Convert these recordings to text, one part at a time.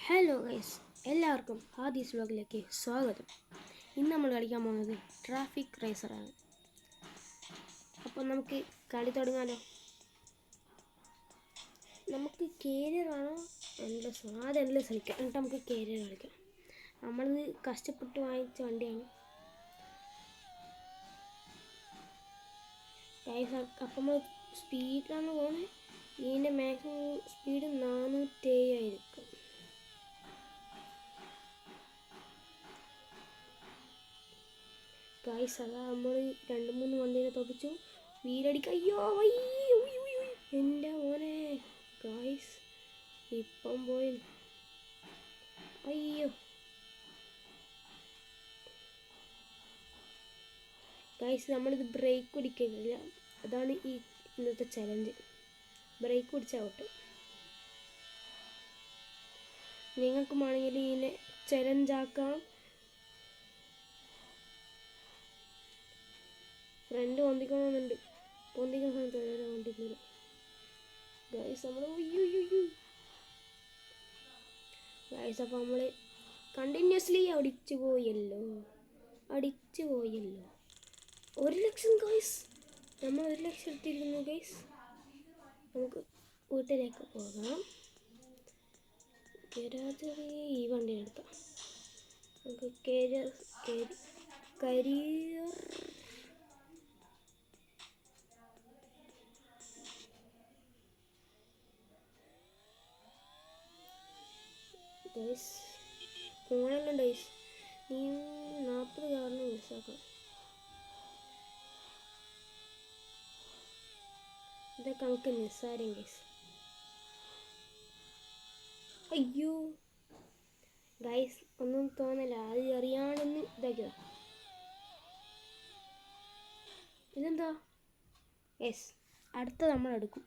Hello guys, എല്ലാവർക്കും ഹാദീസ് വ്ലോഗിലേക്ക് സ്വാഗതം. ഇന്ന് നമ്മൾ കളിക്കാൻ പോകുന്നത് ട്രാഫിക് റേസറാണ്. അപ്പോൾ നമുക്ക് കളി തുടങ്ങാലോ. നമുക്ക് കേരിയറാണോ എൻലെസ്? ആദ്യം എൻലെസ് കളിക്കാം, എന്നിട്ട് നമുക്ക് കേരിയർ കളിക്കാം. നമ്മളിത് കഷ്ടപ്പെട്ട് വാങ്ങിച്ച വണ്ടിയാണ് ഗൈസ്. അപ്പം നമ്മൾ സ്പീഡിലാണ് പോകുന്നത്. ഇതിൻ്റെ മാക്സിമം സ്പീഡ് 407 ആയിരിക്കും. ഗൈസ്, അതാ നമ്മൾ 2-3 വണ്ടീനെ തോപ്പിച്ചു. വീലടിക്ക. അയ്യോ എൻ്റെ മോനെ ഗൈസ്, ഇപ്പം പോയി. അയ്യോ ഗൈസ്, നമ്മളിത് ബ്രേക്ക് പിടിക്കുന്നില്ല. അതാണ് ഇന്നത്തെ ചലഞ്ച്. ബ്രേക്ക് പിടിച്ചാവട്ടെ. നിങ്ങൾക്കും ആണെങ്കിൽ ഇതിനെ ചലഞ്ചാക്കാം. ഫ്രണ്ട് പൊന്തിക്കണമെന്നുണ്ട്. പൊന്തിക്കുന്ന സമയത്ത് വേറെ വണ്ടിക്കുന്നത് ഗൈസ്. നമ്മൾ ഗൈസ്, അപ്പോൾ നമ്മൾ കണ്ടിന്യൂസ്ലി അടിച്ചു പോയല്ലോ. 1,00,000 ഗൈസ്. നമ്മൾ 1,00,000 എടുത്തിരിക്കുന്നു ഗൈസ്. നമുക്ക് വീട്ടിലേക്ക് പോകാം. ഈ വണ്ടി എടുക്കാം. നമുക്ക് കരിയർ ഗൈസ്. ഫോണെല്ലാം ഗൈസ്, നീ 40 കാറിന് മിസ്സാക്കാം. ഇതൊക്കെ നമുക്ക് നിസ്സാരം ഗൈസ്. അയ്യോ ഗൈസ്, ഒന്നും തോന്നല്ല. അത് അറിയാണെന്ന് ഇതാക്കിയതാ. ഇതെന്താ യെസ്, അടുത്ത നമ്മൾ എടുക്കും.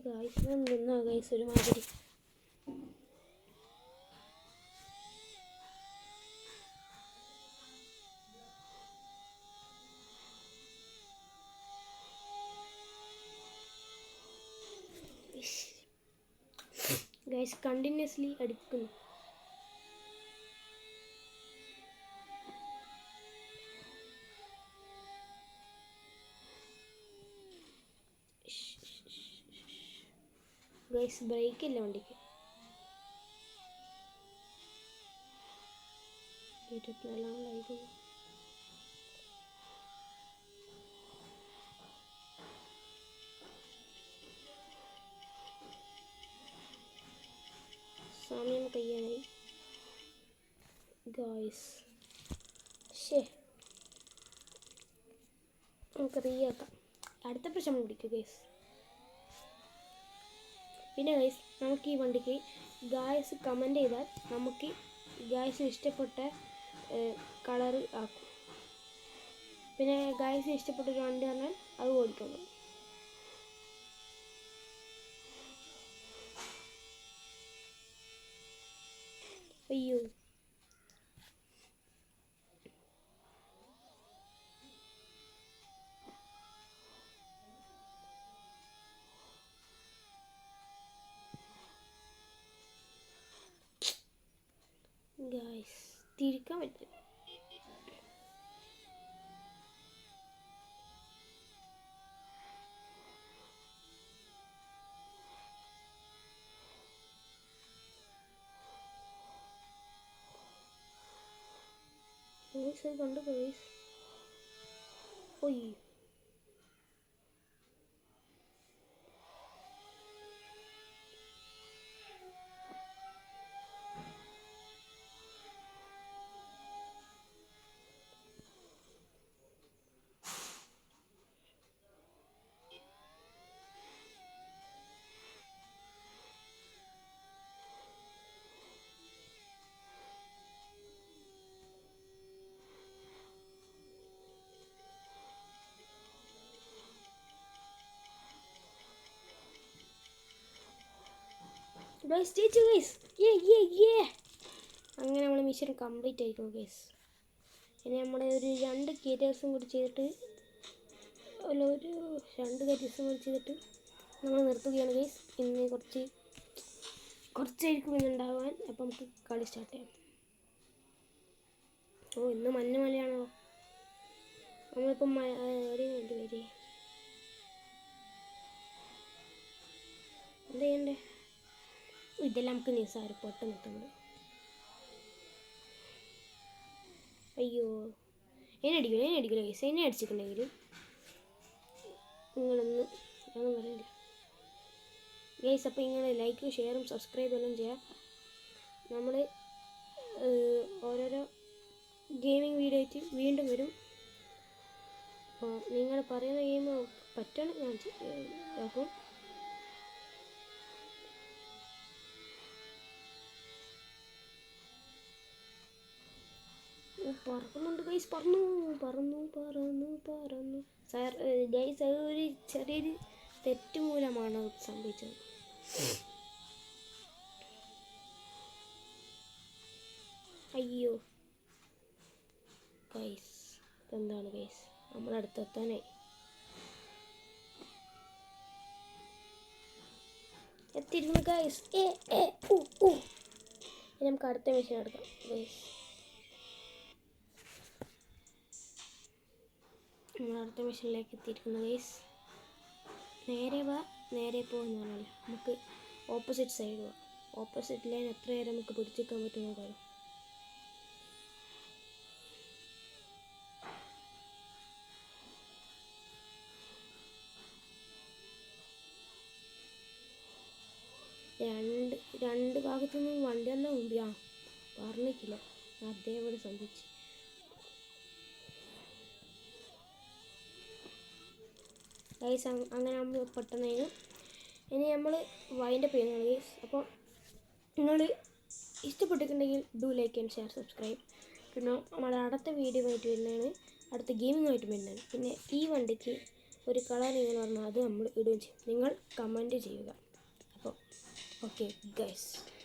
ഗൈസ് നിന്നാ ഗൈസ് ഒരുമാതിരി. ഗൈസ് കണ്ടിന്യൂസ്ലി അടിക്കുന്നു. ഗൈസ് ബ്രേക്ക് ഇല്ല വണ്ടിക്ക്. 24 സമയം കഴിയാനായി ഗൈസ്. നമുക്ക് റീയാക്കാം. അടുത്ത പ്രശ്നം പിടിക്കുക ഗൈസ്. പിന്നെ ഗൈസ്, നമുക്ക് ഈ വണ്ടിക്ക് ഗായ്സ് കമൻറ്റ് ചെയ്താൽ നമുക്ക് ഗായ്സിന് ഇഷ്ടപ്പെട്ട കളറ് ആക്കും. പിന്നെ ഗായ്സിന് ഇഷ്ടപ്പെട്ടൊരു വണ്ടി പറഞ്ഞാൽ അത് ഓടിക്കണം. അയ്യോ ഗായ്സ്, തിരിക്കാൻ പറ്റില്ല. കണ്ടു ഗൈസ്. ഒയ്യോ ഗൈസ്, ജയിച്ചു ഗൈസ്. അങ്ങനെ നമ്മൾ മിഷൻ കംപ്ലീറ്റ് ആയിരിക്കും ഗൈസ്. ഇനി നമ്മൾ ഒരു 2 കേറ്റേഴ്സും കൂടി ചെയ്തിട്ട് ഒരു 2 കേറ്റേഴ്സും കൂടി ചെയ്തിട്ട് നമ്മൾ നിർത്തുകയാണ് ഗൈസ്. ഇന്ന് കുറച്ചായിരിക്കും ഇന്നുണ്ടാവാൻ. അപ്പം നമുക്ക് കളി സ്റ്റാർട്ട് ചെയ്യാം. ഓ ഇന്ന് മഞ്ഞ മലയാണോ? നമ്മളിപ്പം ഒരു മിനിറ്റ് വരെ എന്ത് ചെയ്യണ്ടേ? ഇതെല്ലാം നമുക്ക് നിസ്സാരം പെട്ടെന്ന് എത്തുന്നത്. അയ്യോ എന്നെ അടിക്കില്ല ഗൈസ്. എന്നെ അടിച്ചിട്ടുണ്ടെങ്കിൽ നിങ്ങളൊന്നും ഒന്നും പറയില്ല ഗൈസ്. അപ്പോൾ നിങ്ങൾ ലൈക്കും ഷെയറും സബ്സ്ക്രൈബും എല്ലാം ചെയ്യാം. നമ്മൾ ഓരോരോ ഗെയിമിംഗ് വീഡിയോ ആയിട്ട് വീണ്ടും വരും. അപ്പോൾ നിങ്ങൾ പറയുന്ന ഗെയിം പറ്റണം ഞാൻ ഇതാക്കും. പറക്കുന്നുണ്ട് ഗൈസ്. പറന്നു സാർ ഗൈസ്. അത് ഒരു ചെറിയൊരു തെറ്റ് മൂലമാണ് സംഭവിച്ചത്. അയ്യോ ഗൈസ് ഇതെന്താണ് ഗൈസ്? നമ്മളടുത്തെത്താനായി. എത്തിയിരുന്നു ഗൈസ്. നമുക്ക് അടുത്ത മിഷൻ എടുക്കാം ഗൈസ്. നമ്മൾ അടുത്ത മിഷനിലേക്ക് എത്തിയിരിക്കുന്നു ഗൈസ്. നേരെ പോകുന്ന പറഞ്ഞാൽ നമുക്ക് ഓപ്പോസിറ്റ് സൈഡ് പോവാം. ഓപ്പോസിറ്റ് ലൈൻ എത്ര നേരം നമുക്ക് പിടിച്ചിരിക്കാൻ പറ്റുന്ന കാര്യം. രണ്ട് ഭാഗത്തു നിന്നും വണ്ടിയെല്ലാം മുമ്പിയാ പറഞ്ഞിട്ടില്ല. അതേപോലെ സംഭവിച്ചു ഗൈസ്. അങ്ങനെ നമ്മൾ പെട്ടെന്ന് ഇനി നമ്മൾ വൈൻഡപ്പ് ചെയ്യുന്നതാണ് ഗൈസ്. അപ്പോൾ നിങ്ങൾ ഇഷ്ടപ്പെട്ടിട്ടുണ്ടെങ്കിൽ do like and share subscribe. പിന്നെ നമ്മുടെ അടുത്ത വീഡിയോ ആയിട്ട് വരുന്നതാണ്, അടുത്ത ഗെയിമിങ്ങായിട്ട് വരുന്നതാണ്. പിന്നെ ഈ വണ്ടിക്ക് ഒരു കളർ നിങ്ങൾ പറഞ്ഞാൽ അത് നമ്മൾ ഇടുകയും ചെയ്യും. നിങ്ങൾ കമൻറ്റ് ചെയ്യുക. അപ്പോൾ ഓക്കെ ഗൈസ്.